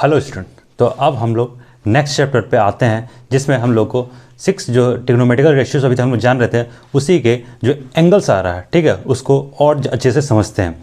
Hello student, तो अब हम लोग नेक्स्ट चैप्टर पे आते हैं जिसमें हम लोग को 6 जो ट्रिग्नोमेट्रिकल रेशियोज अभी तक हम लोग जान रहे थे उसी के जो एंगल्स आ रहा है, ठीक है, उसको और अच्छे से समझते हैं।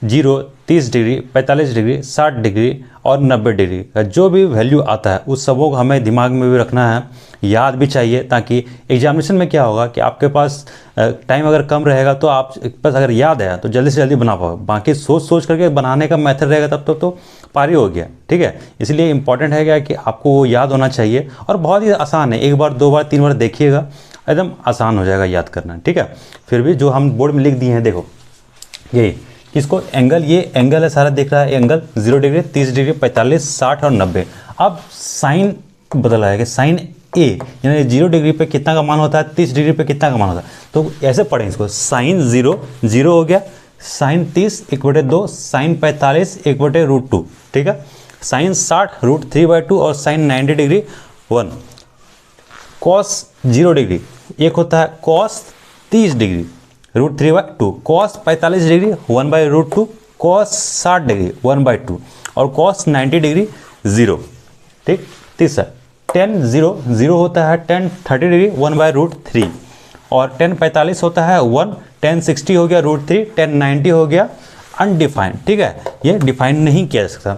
0, 30 डिग्री, 45 डिग्री, 60 डिग्री और 90 डिग्री का जो भी वैल्यू आता है उस सबों को हमें दिमाग में भी रखना है, याद भी चाहिए, ताकि एग्जामिनेशन में क्या होगा कि आपके पास टाइम अगर कम रहेगा तो आप पास अगर याद है तो जल्दी से जल्दी बना पाओ। बाकी सोच सोच करके बनाने का मेथड रहेगा तब तो पारी हो गया, ठीक है। इसलिए इंपॉर्टेंट है क्या कि आपको वो याद होना चाहिए और बहुत ही आसान है। 1 बार 2 बार 3 बार देखिएगा, एकदम आसान हो जाएगा याद करना, ठीक है। फिर भी जो हम बोर्ड में लिख दिए हैं, देखो यही किसको एंगल, ये एंगल है सारा दिख रहा है, एंगल 0 डिग्री, 30 डिग्री, 45, 60 और 90। अब साइन बदला है कि साइन ए यानी 0 डिग्री पे कितना का मान होता है, 30 डिग्री पे कितना का मान होता है। तो ऐसे पढ़ें इसको, साइन 0 0 हो गया, साइन 30 1/2, साइन 45 1/√2, ठीक है। साइन 60 √3/2 और साइन 90 डिग्री 1। कॉस 0 डिग्री एक होता है, cos 30 degree √3/2, cos 45 degree 1/√2, cos 60 degree 1/2 और कॉस 90 डिग्री 0, ठीक। तीसरा tan 0 0 होता है, tan 30 डिग्री 1/√3 और tan 45 होता है 1, tan 60 हो गया √3, tan 90 हो गया अनडिफाइंड, ठीक है, ये डिफाइन नहीं किया जा सकता।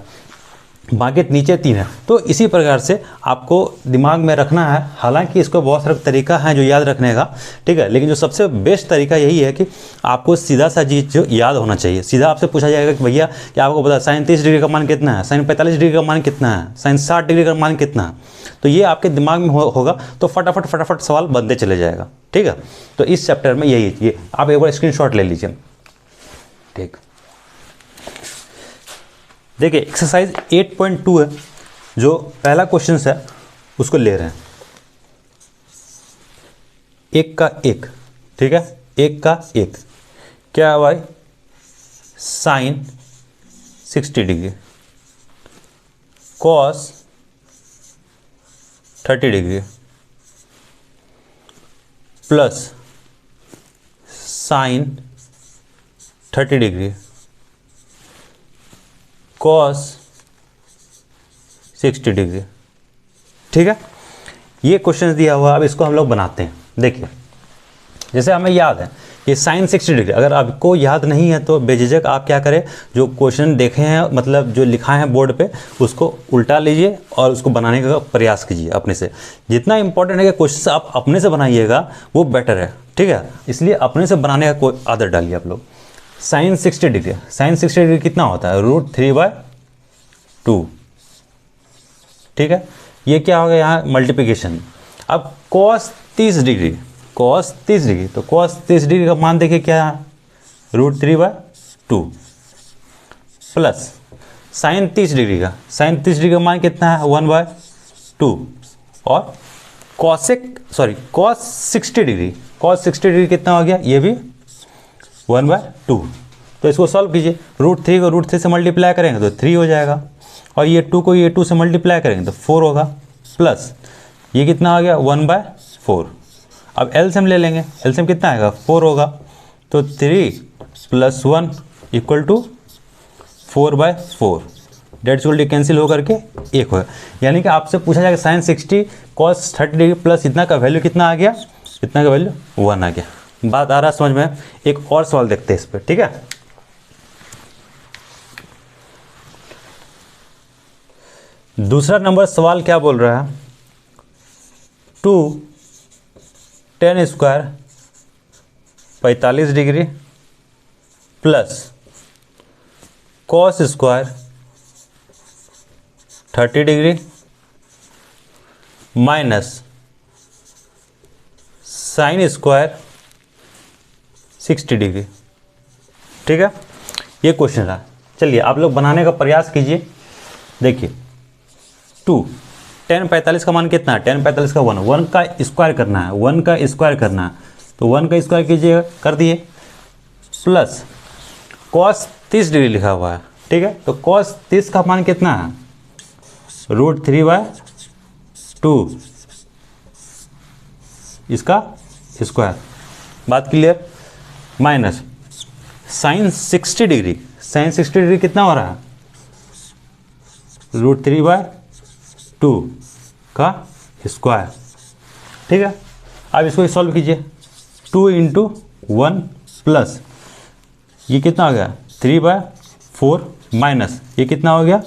बाकी नीचे 3 है। तो इसी प्रकार से आपको दिमाग में रखना है। हालांकि इसको बहुत सारा तरीका है जो याद रखने का, ठीक है, लेकिन जो सबसे बेस्ट तरीका यही है कि आपको सीधा सा चीज़ जो याद होना चाहिए। सीधा आपसे पूछा जाएगा कि भैया कि आपको पता है साइन 30 डिग्री का मान कितना है, साइन 45 डिग्री का मान कितना है, साइन 60 डिग्री का मान कितना है, तो ये आपके दिमाग में होगा तो फटाफट सवाल बनते चले जाएगा, ठीक है। तो इस चैप्टर में यही ये आप एक बार स्क्रीनशॉट ले लीजिए, ठीक। देखिए एक्सरसाइज 8.2 है, जो पहला क्वेश्चन है उसको ले रहे हैं, 1 का 1, ठीक है, 1 का 1 क्या है भाई, sine 60 degree, cos 30 degree plus sine 30 degree cos 60 degree, ठीक है। ये क्वेश्चन दिया हुआ, अब इसको हम लोग बनाते हैं। देखिए जैसे हमें याद है कि साइन 60 डिग्री, अगर आपको याद नहीं है तो बेझिझक आप क्या करें, जो क्वेश्चन देखे हैं मतलब जो लिखा है बोर्ड पे उसको उल्टा लीजिए और उसको बनाने का प्रयास कीजिए अपने से। जितना इंपॉर्टेंट है कि क्वेश्चन आप अपने से बनाइएगा वो बेटर है, ठीक है। इसलिए अपने से बनाने का कोई आदत डालिए आप लोग। साइन 60 डिग्री, साइन 60 डिग्री कितना होता है, √3/2, ठीक है। ये क्या होगा यहाँ मल्टीप्लिकेशन। अब कॉस 30 डिग्री, कॉस 30 डिग्री, तो कॉस 30 डिग्री का मान देखिए क्या है, √3/2 प्लस साइन 30 डिग्री का, साइन 30 डिग्री का मान कितना है 1/2 और कॉस 60 डिग्री, कॉस 60 डिग्री कितना हो गया, ये भी 1/2। तो इसको सॉल्व कीजिए, √3 को √3 से मल्टीप्लाई करेंगे तो 3 हो जाएगा और ये 2 को ये 2 से मल्टीप्लाई करेंगे तो 4 होगा प्लस ये कितना आ गया 1/4। अब एलसीएम ले लेंगे, एलसीएम कितना आएगा 4 होगा, तो 3 + 1 = 4/4। डेट्स विल कैंसिल होकर के 1 होगा। यानी कि आपसे पूछा जाएगा साइन 60 कॉस 30 डिग्री प्लस इतना का वैल्यू कितना आ गया, इतना का वैल्यू 1 आ गया। बात आ रहा है समझ में। एक और सवाल देखते हैं इस पर, ठीक है। दूसरा नंबर सवाल क्या बोल रहा है, 2 tan square 45 degree plus cos square 30 degree minus sine square 60 degree, ठीक है। ये क्वेश्चन रहा। चलिए आप लोग बनाने का प्रयास कीजिए। देखिए 2 tan 45 का मान कितना है, tan 45 का 1 का स्क्वायर करना है, 1 का स्क्वायर करना है, तो 1 का स्क्वायर कीजिएगा, कर दिए, प्लस कॉस 30 डिग्री लिखा हुआ है, ठीक है। तो कॉस 30 का मान कितना है, √3/2 इसका स्क्वायर, बात clear, minus sine 60 degree, sine 60 degree कितना हो रहा है √3/2 का स्क्वायर। ठीक है, अब इसको सॉल्व कीजिए। 2 × 1 प्लस ये कितना हो गया 3/4 माइनस ये कितना हो गया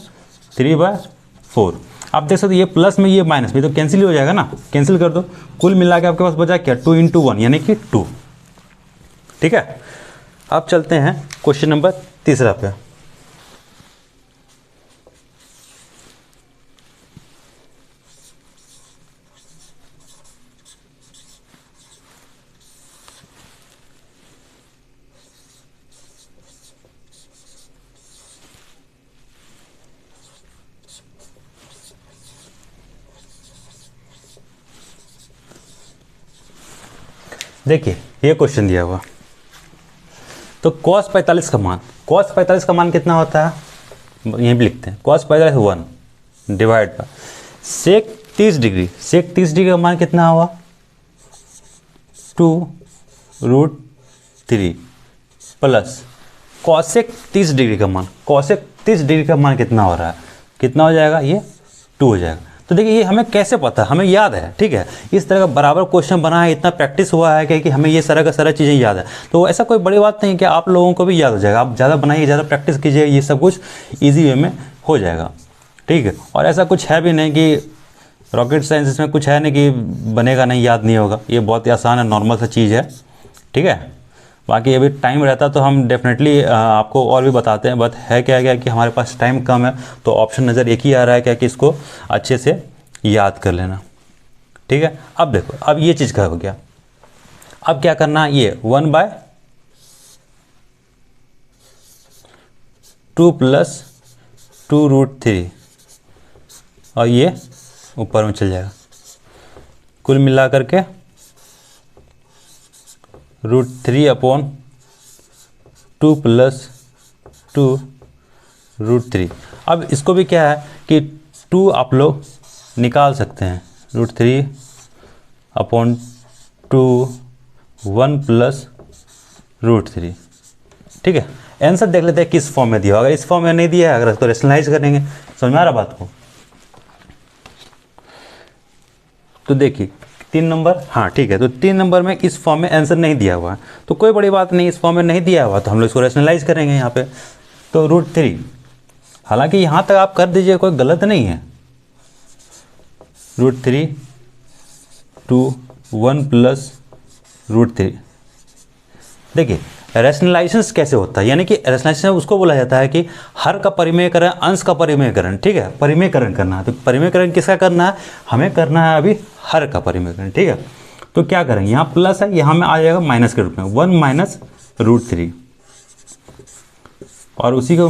3/4। आप देख सकते ये प्लस में ये माइनस में तो कैंसिल हो जाएगा ना, कैंसिल कर दो। कुल मिला के आपके पास बचा क्या 2 × 1 यानी कि 2। ठीक है, अब चलते हैं क्वेश्चन नंबर तीसरा पे। देखिए ये क्वेश्चन दिया हुआ, तो cos 45 का मान, cos 45 का मान कितना होता है, यहीं भी लिखते हैं cos 45 1 divide by sec 30 degree. sec 30 degree का मान कितना हुआ 2√3 प्लस cosec 30 डिग्री का मान, cosec 30 डिग्री का मान कितना हो रहा है, कितना हो जाएगा ये 2 हो जाएगा। तो देखिए ये हमें कैसे पता है, हमें याद है। ठीक है, इस तरह का बराबर क्वेश्चन बना है, इतना प्रैक्टिस हुआ है कि हमें ये सारा का सारा चीज़ें याद है। तो ऐसा कोई बड़ी बात नहीं कि आप लोगों को भी याद हो जाएगा। आप ज़्यादा बनाइए, ज़्यादा प्रैक्टिस कीजिए, ये सब कुछ ईजी वे में हो जाएगा। ठीक है, और ऐसा कुछ है भी नहीं कि रॉकेट साइंस, इसमें कुछ है नहीं कि बनेगा नहीं, याद नहीं होगा। ये बहुत ही आसान है, नॉर्मल सा चीज़ है। ठीक है, बाकी अभी टाइम रहता तो हम डेफिनेटली आपको और भी बताते हैं, बट है क्या क्या कि हमारे पास टाइम कम है, तो ऑप्शन नज़र एक ही आ रहा है क्या कि इसको अच्छे से याद कर लेना। ठीक है, अब देखो, अब ये चीज़ का हो गया। अब क्या करना है, ये 1/2 प्लस 2√3 और ये ऊपर में चल जाएगा, कुल मिला करके √3/2 प्लस 2√3। अब इसको भी क्या है कि 2 आप लोग निकाल सकते हैं, √3/2 1 प्लस √3। ठीक है, आंसर देख लेते हैं किस फॉर्म में दिया। अगर इस फॉर्म में नहीं दिया है, अगर इसको रेशनलाइज करेंगे, समझ में आ रहा बात को। तो देखिए 3 नंबर, हाँ ठीक है, तो 3 नंबर में इस फॉर्म में आंसर नहीं दिया हुआ है, तो कोई बड़ी बात नहीं, इस फॉर्म में नहीं दिया हुआ तो हम लोग इसको रेशनलाइज करेंगे यहाँ पे। तो √3, हालांकि यहाँ तक आप कर दीजिए, कोई गलत नहीं है। √3/2 1 प्लस √3। देखिए रैशनलाइजेशन कैसे होता है, यानी कि रैशनलाइजेशन उसको बोला जाता है कि हर का परिमेयकरण, अंश का परिमेयकरण। ठीक है, परिमेयकरण करना है, तो परिमेयकरण किसका करना है, हमें करना है अभी हर का परिमेयकरण। ठीक है, तो क्या करेंगे, यहाँ प्लस है, यहाँ में आ जाएगा माइनस के रूप में 1 - √3 और उसी को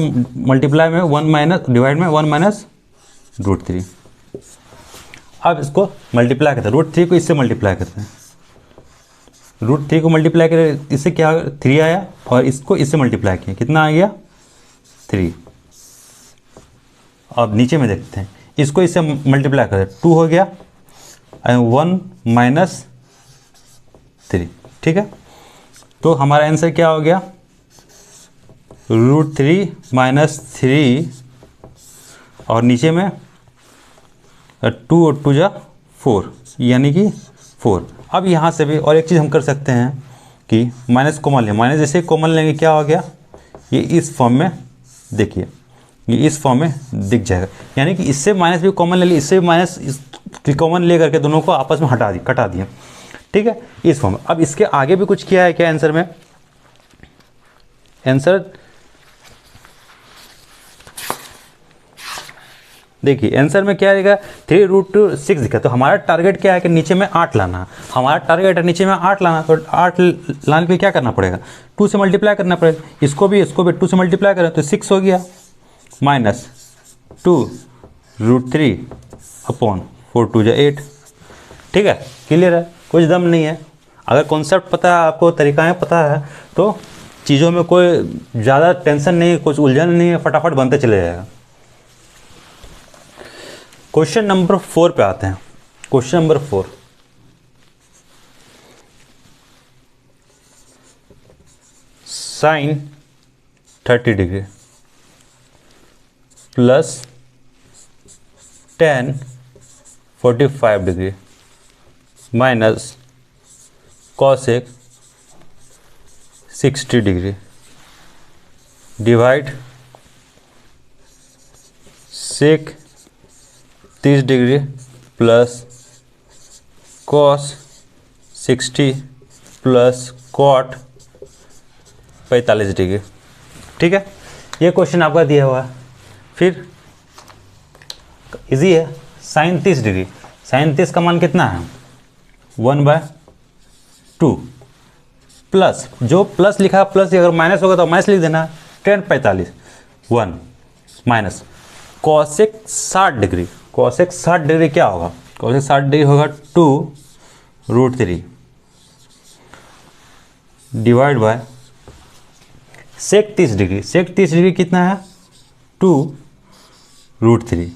मल्टीप्लाई में 1 - डिवाइड में 1 - √3। अब इसको मल्टीप्लाई करते हैं, √3 को इससे मल्टीप्लाई करते हैं, √3 को मल्टीप्लाई करें इससे क्या 3 आया, और इसको इससे मल्टीप्लाई किया, कितना आ गया 3। अब नीचे में देखते हैं, इसको इससे मल्टीप्लाई करें 2 हो गया, 1 - 3। ठीक है, तो हमारा आंसर क्या हो गया √3 - 3 और नीचे में 2 और 2 जा 4 यानी कि 4। अब यहाँ से भी और एक चीज़ हम कर सकते हैं कि माइनस कॉमन लें, माइनस जैसे कॉमन लेंगे क्या हो गया, ये इस फॉर्म में, देखिए ये इस फॉर्म में दिख जाएगा, यानी कि इससे माइनस भी कॉमन ले ली, इससे भी माइनस कॉमन ले करके दोनों को आपस में कटा दिया। ठीक है, इस फॉर्म में। अब इसके आगे भी कुछ किया है क्या आंसर में, आंसर देखिए आंसर में क्या आएगा 3√6 दिखा। तो हमारा टारगेट क्या है कि नीचे में 8 लाना है, हमारा टारगेट है नीचे में 8 लाना। तो 8 लाने पे क्या करना पड़ेगा, 2 से मल्टीप्लाई करना पड़ेगा, इसको भी 2 से मल्टीप्लाई करें तो 6 हो गया, माइनस 2√3/4 2 × 8। ठीक है, क्लियर है, कुछ दम नहीं है। अगर कॉन्सेप्ट पता है आपको, तरीकाएँ पता है, तो चीज़ों में कोई ज़्यादा टेंशन नहीं, कुछ उलझन नहीं है, फटाफट बनते चले जाएगा। क्वेश्चन नंबर 4 पे आते हैं। Question number 4, sin 30 degree plus tan 45 degree minus cosec 60 degree divide sec 30 degree plus cos 60 plus cot 45 degree. ठीक है, ये क्वेश्चन आपका दिया हुआ है। फिर इजी है, साइन 30 डिग्री, साइन 30 का मान कितना है 1/2 प्लस, जो प्लस लिखा है प्लस, अगर माइनस होगा तो माइनस लिख देना है, tan 45 1 minus cosec 60 degree, cosec 60 degree क्या होगा, कॉसेक 60 डिग्री होगा 2√3 divide by sec 30 degree, sec 30 degree कितना है 2√3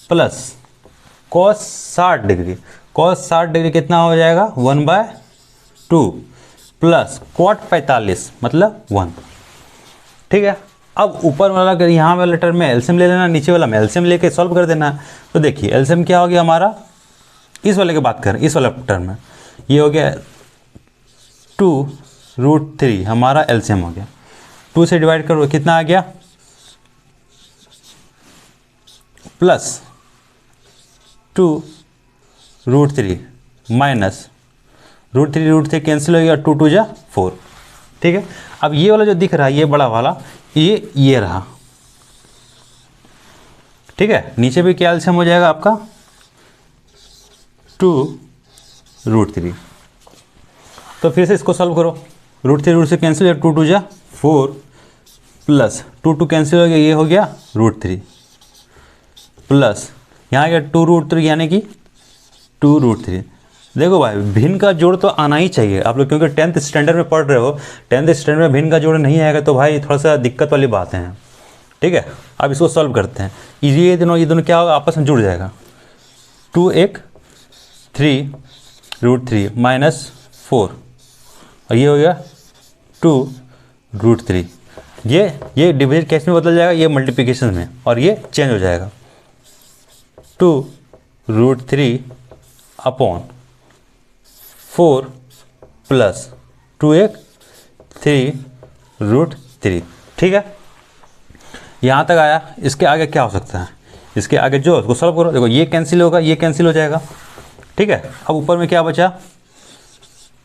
plus cos 60 degree, cos 60 degree कितना हो जाएगा 1/2 प्लस कॉट 45 मतलब 1। ठीक है, अब ऊपर वाला अगर यहाँ वाले टर्म में एलसीएम ले लेना, नीचे वाला में एलसीएम लेके सॉल्व कर देना। तो देखिए एलसीएम क्या हो गया हमारा, इस वाले की बात करें, इस वाला टर्म में ये हो गया 2√3 हमारा एलसीएम हो गया, 2 से डिवाइड करो कितना आ गया प्लस 2√3 माइनस √3 कैंसिल हो गया, 2 2 जा 4। ठीक है, अब ये वाला जो दिख रहा है ये बड़ा वाला ये रहा। ठीक है, नीचे भी क्या एलसीएम हो जाएगा आपका 2√3। तो फिर से इसको सॉल्व करो, √3 से कैंसिल हो गया, 2 2 जा 4 प्लस 2 2 कैंसिल हो गया, ये हो गया √3 प्लस यहाँ गया 2√3 यानी कि 2√3। देखो भाई भिन्न का जोड़ तो आना ही चाहिए आप लोग, क्योंकि 10th स्टैंडर्ड में पढ़ रहे हो, 10th स्टैंडर्ड में भिन्न का जोड़ नहीं आएगा तो भाई थोड़ा सा दिक्कत वाली बातें हैं। ठीक है, अब इसको सॉल्व करते हैं। ये दोनों क्या होगा, आपस में जुड़ जाएगा, 2 1 3√3 माइनस 4 और ये हो गया 2√3। ये डिवीजन कैसे में बदल जाएगा, ये मल्टीप्लिकेशन में, और ये चेंज हो जाएगा 2√3 अपॉन 4 प्लस 2 1 3√3। ठीक है, यहाँ तक आया। इसके आगे क्या हो सकता है, इसके आगे जो उसको सॉल्व करो, देखो ये कैंसिल होगा, ये कैंसिल हो जाएगा। ठीक है, अब ऊपर में क्या बचा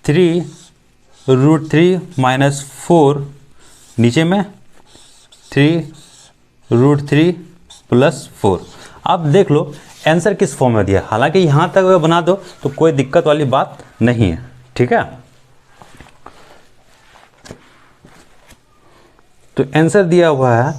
3√3 माइनस 4, नीचे में 3√3 प्लस 4। अब देख लो आंसर किस फॉर्म में दिया, हालांकि यहाँ तक अगर बना दो तो कोई दिक्कत वाली बात नहीं है। ठीक है, तो आंसर दिया हुआ है,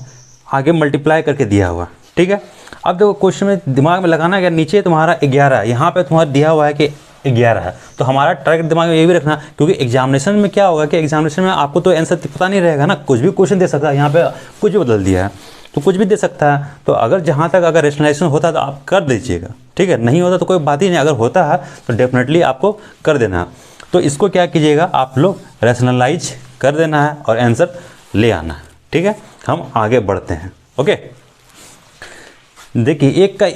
आगे मल्टीप्लाई करके दिया हुआ। ठीक है, अब देखो क्वेश्चन में दिमाग में लगाना है, नीचे तुम्हारा 11 है, यहाँ पे तुम्हारा दिया हुआ है कि 11 है, तो हमारा टारगेट दिमाग में ये भी रखना, क्योंकि एग्जामिनेशन में क्या होगा कि एग्जामिनेशन में आपको तो आंसर पता नहीं रहेगा ना, कुछ भी क्वेश्चन दे सकता है, यहाँ पे कुछ भी बदल दिया है तो कुछ भी दे सकता है। तो अगर जहाँ तक अगर रेशनलाइजेशन होता है तो आप कर दीजिएगा। ठीक है, नहीं होता तो कोई बात ही नहीं, अगर होता है तो डेफिनेटली आपको कर देना है। तो इसको क्या कीजिएगा, आप लोग रेशनलाइज कर देना है और आंसर ले आना है। ठीक है, हम आगे बढ़ते हैं। ओके, देखिए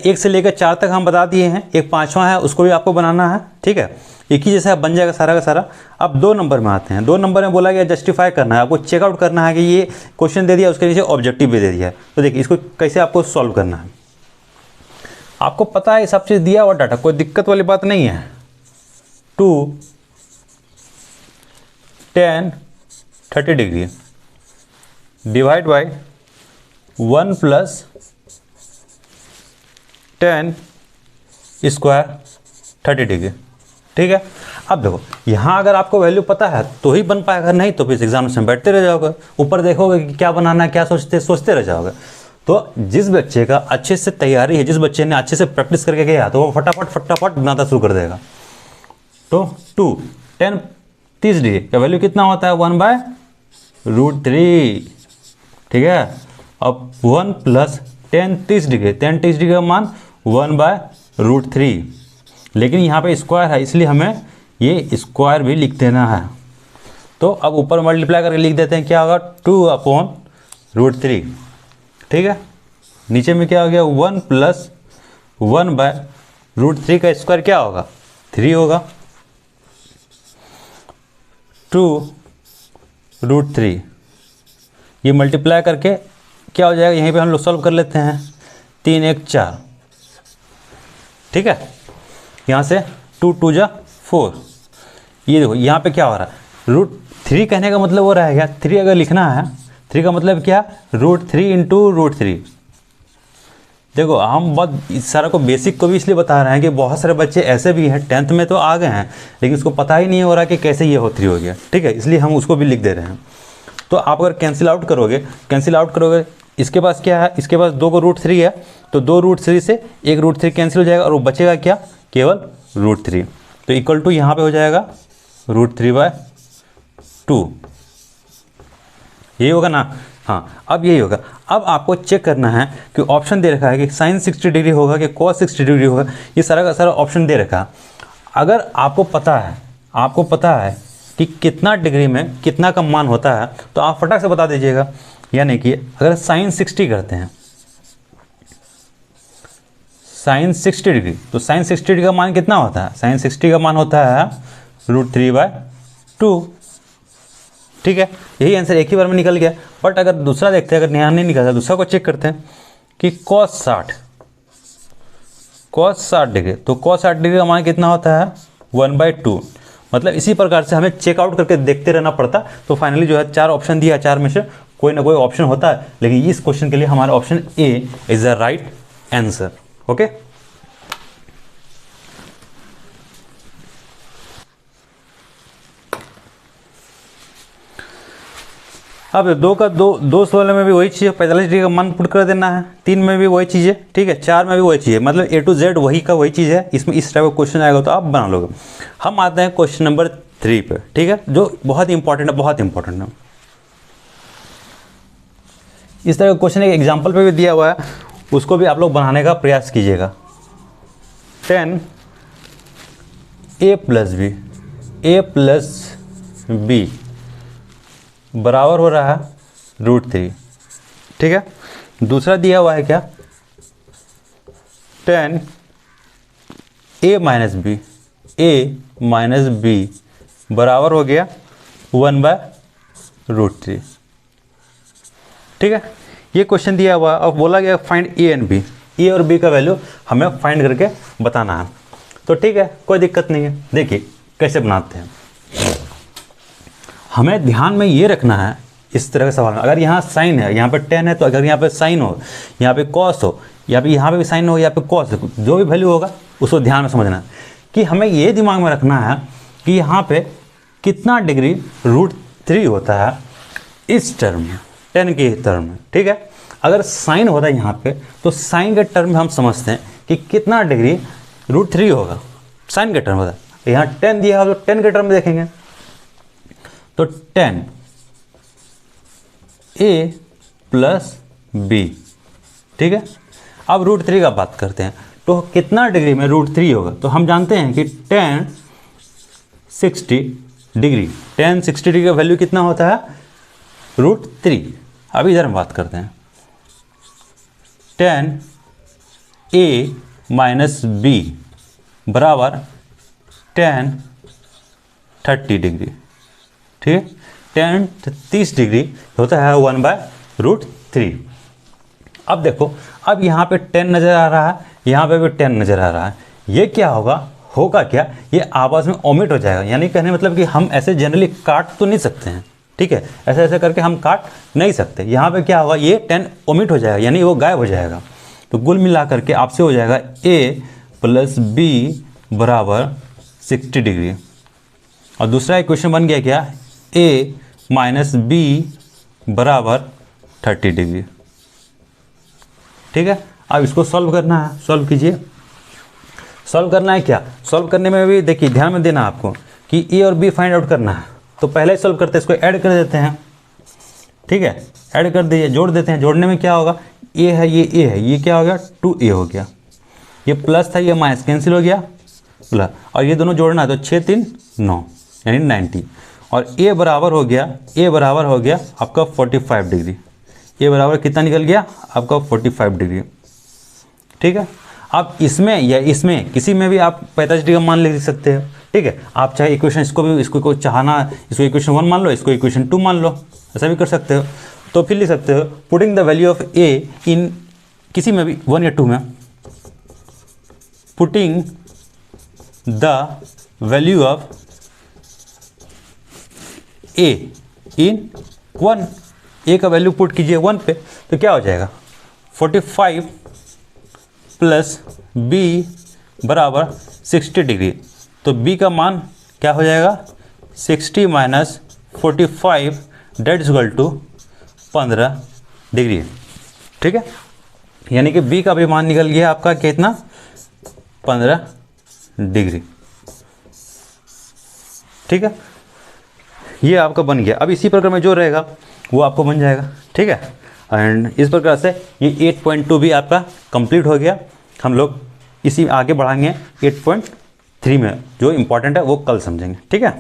एक से लेकर 4 तक हम बता दिए हैं, एक 5वां है उसको भी आपको बनाना है। ठीक है, एक ही जैसा बन जाएगा सारा का सारा। अब 2 नंबर में आते हैं। 2 नंबर में बोला गया जस्टिफाई करना है, आपको चेकआउट करना है कि ये क्वेश्चन दे दिया, उसके नीचे ऑब्जेक्टिव भी दे दिया है। तो देखिए इसको कैसे आपको सॉल्व करना है, आपको पता है सब चीज़ दिया हुआ डाटा, कोई दिक्कत वाली बात नहीं है। 2 tan 30 degree divide by 1 plus tan square 30 degree. ठीक है, अब देखो यहाँ अगर आपको वैल्यू पता है तो ही बन पाएगा, नहीं तो फिर एग्जामिनेशन में बैठते रह जाओगे, ऊपर देखोगे कि क्या बनाना है, क्या सोचते रह जाओगे। तो जिस बच्चे का अच्छे से तैयारी है, जिस बच्चे ने अच्छे से प्रैक्टिस करके गया तो वो फटाफट बनाना शुरू कर देगा। तो 2 tan 30 डिग्री का वैल्यू कितना होता है 1/√3। ठीक है, अब 1 plus tan 30 degree, tan 30 degree का मान 1/√3, लेकिन यहाँ पे स्क्वायर है इसलिए हमें ये स्क्वायर भी लिख देना है। तो अब ऊपर मल्टीप्लाई करके लिख देते हैं, क्या होगा 2/√3। ठीक है, नीचे में क्या हो गया 1 प्लस 1/√3 का स्क्वायर क्या होगा, 3 होगा, 2√3 ये मल्टीप्लाई करके क्या हो जाएगा, यहीं पे हम लोग सॉल्व कर लेते हैं, 3 1 4, ठीक है। यहाँ से 2 2 जा 4, ये देखो यहाँ पे क्या हो रहा है, √3 कहने का मतलब हो रहा है क्या, 3 अगर लिखना है, 3 का मतलब क्या, √3 इंटू √3। देखो हम बहुत इस सारा को बेसिक को भी इसलिए बता रहे हैं कि बहुत सारे बच्चे ऐसे भी हैं 10th में तो आ गए हैं लेकिन उसको पता ही नहीं हो रहा कि कैसे ये 3 हो गया, ठीक है, इसलिए हम उसको भी लिख दे रहे हैं। तो आप अगर कैंसिल आउट करोगे, इसके पास क्या है, इसके पास 2 को √3 है, तो 2√3 से 1 √3 कैंसिल हो जाएगा और वो बचेगा क्या, केवल √3, तो इक्वल टू यहाँ पे हो जाएगा √3/2, यही होगा ना। हाँ, अब यही होगा। अब आपको चेक करना है कि ऑप्शन दे रखा है कि sin 60 डिग्री होगा कि cos 60 डिग्री होगा, ये सारा का सारा ऑप्शन दे रखा है। अगर आपको पता है कि कितना डिग्री में कितना का मान होता है तो आप फटाक से बता दीजिएगा। यानी कि अगर sin 60 करते हैं, sin 60 डिग्री, तो sin 60 डिग्री का मान कितना होता है, sin 60 का मान होता है √3/2, ठीक है। यही आंसर एक ही बार में निकल गया। बट अगर दूसरा देखते हैं, अगर यहाँ नहीं निकलता, दूसरा को चेक करते हैं कि cos 60 डिग्री, तो cos 60 डिग्री का मान कितना होता है, 1/2। मतलब इसी प्रकार से हमें चेकआउट करके देखते रहना पड़ता। तो फाइनली जो है 4 ऑप्शन दिया, 4 में से कोई ना कोई ऑप्शन होता है, लेकिन इस क्वेश्चन के लिए हमारा option A is the right answer. Okay, अब 2 का 2 16 में भी वही चीज़ है, 45 डिग्री का मान पुट कर देना है, 3 में भी वही चीज़ है, ठीक है, 4 में भी वही चीज़ है, मतलब A to Z वही का वही चीज़ है। इसमें इस टाइप का क्वेश्चन आएगा तो आप बना लोगे। हम आते हैं क्वेश्चन नंबर 3 पे, ठीक है, जो बहुत इंपॉर्टेंट है, बहुत इंपॉर्टेंट है। इस तरह का क्वेश्चन एक एग्जाम्पल पे भी दिया हुआ है, उसको भी आप लोग बनाने का प्रयास कीजिएगा। 10 a प्लस b बराबर हो रहा है √3, ठीक है। दूसरा दिया हुआ है क्या, 10 a माइनस b बराबर हो गया 1/√3, ठीक है। ये क्वेश्चन दिया हुआ, अब बोला गया find a and b, a और b का वैल्यू हमें फाइंड करके बताना है। तो ठीक है, कोई दिक्कत नहीं है। देखिए कैसे बनाते हैं, हमें ध्यान में ये रखना है इस तरह के सवाल में, अगर यहाँ साइन है, यहाँ पे 10 है, तो अगर यहाँ पे साइन हो, यहाँ पे कॉस हो, या फिर यहाँ पे भी साइन हो, यहाँ पे कॉस हो, जो भी वैल्यू होगा उसको ध्यान में समझना है कि हमें ये दिमाग में रखना है कि यहाँ पे कितना डिग्री √3 होता है इस टर्म में, 10 के टर्म में, ठीक है। अगर साइन होता है यहाँ पे, तो साइन के टर्म में हम समझते हैं कि कितना डिग्री √3 होगा, साइन के टर्म होता है। यहाँ 10 दिया है तो 10 के टर्म में देखेंगे, तो 10 a प्लस b, ठीक है। अब √3 का बात करते हैं, तो कितना डिग्री में √3 होगा, तो हम जानते हैं कि 10 60 डिग्री, 10 60 डिग्री का वैल्यू कितना होता है, √3। अब इधर हम बात करते हैं, 10 a माइनस b बराबर 10 30 डिग्री, ठीक है। 10 30 डिग्री होता है 1/√3। अब देखो, अब यहाँ पे 10 नज़र आ रहा है, यहाँ पे भी 10 नज़र आ रहा है, ये क्या होगा क्या, ये आपस में ओमिट हो जाएगा। यानी कहने मतलब कि हम ऐसे जनरली काट तो नहीं सकते हैं, ठीक है, ऐसे ऐसे करके हम काट नहीं सकते। यहाँ पे क्या होगा, ये 10 ओमिट हो जाएगा, यानी वो गायब हो जाएगा। तो कुल मिला करके आपसे हो जाएगा a प्लस b बराबर 60 डिग्री। और दूसरा इक्वेशन बन गया क्या, a माइनस b बराबर 30 डिग्री, ठीक है। अब इसको सॉल्व करना है, सॉल्व कीजिए। सॉल्व करना है क्या, सॉल्व करने में भी देखिए ध्यान में देना आपको कि a और b फाइंड आउट करना है। तो पहले सॉल्व करते हैं, इसको ऐड कर देते हैं, ठीक है, ऐड कर दीजिए, जोड़ देते हैं। जोड़ने में क्या होगा, a है, ये a है, ये क्या हो गया 2a हो गया, ये प्लस था, ये माइनस कैंसिल हो गया प्लस, और ये दोनों जोड़ना है तो 6 3 9 यानी 90। और a बराबर हो गया आपका 45 डिग्री, a बराबर कितना निकल गया आपका 45 डिग्री, ठीक है। आप इसमें या इसमें किसी में भी आप 45 डिग्री का मान लिख सकते हो, ठीक है। आप चाहे इक्वेशन इसको चाहना इसको इक्वेशन 1 मान लो, इसको इक्वेशन 2 मान लो, ऐसा भी कर सकते हो। तो फिर लिख सकते हो पुटिंग द वैल्यू ऑफ ए इन किसी में भी 1 या 2 में, पुटिंग द वैल्यू ऑफ ए इन 1, ए का वैल्यू पुट कीजिए 1 पे, तो क्या हो जाएगा 45 प्लस बी बराबर 60 डिग्री। तो बी का मान क्या हो जाएगा 60 minus 45 that is equal to 15 degree, ठीक है। यानी कि बी का भी मान निकल गया आपका कितना 15 डिग्री, ठीक है। ये आपका बन गया। अब इसी प्रकार में जो रहेगा वो आपको बन जाएगा, ठीक है। एंड इस प्रकार से ये 8.2 भी आपका कंप्लीट हो गया। हम लोग इसी आगे बढ़ाएंगे 8.3 में, जो इम्पोर्टेंट है वो कल समझेंगे, ठीक है।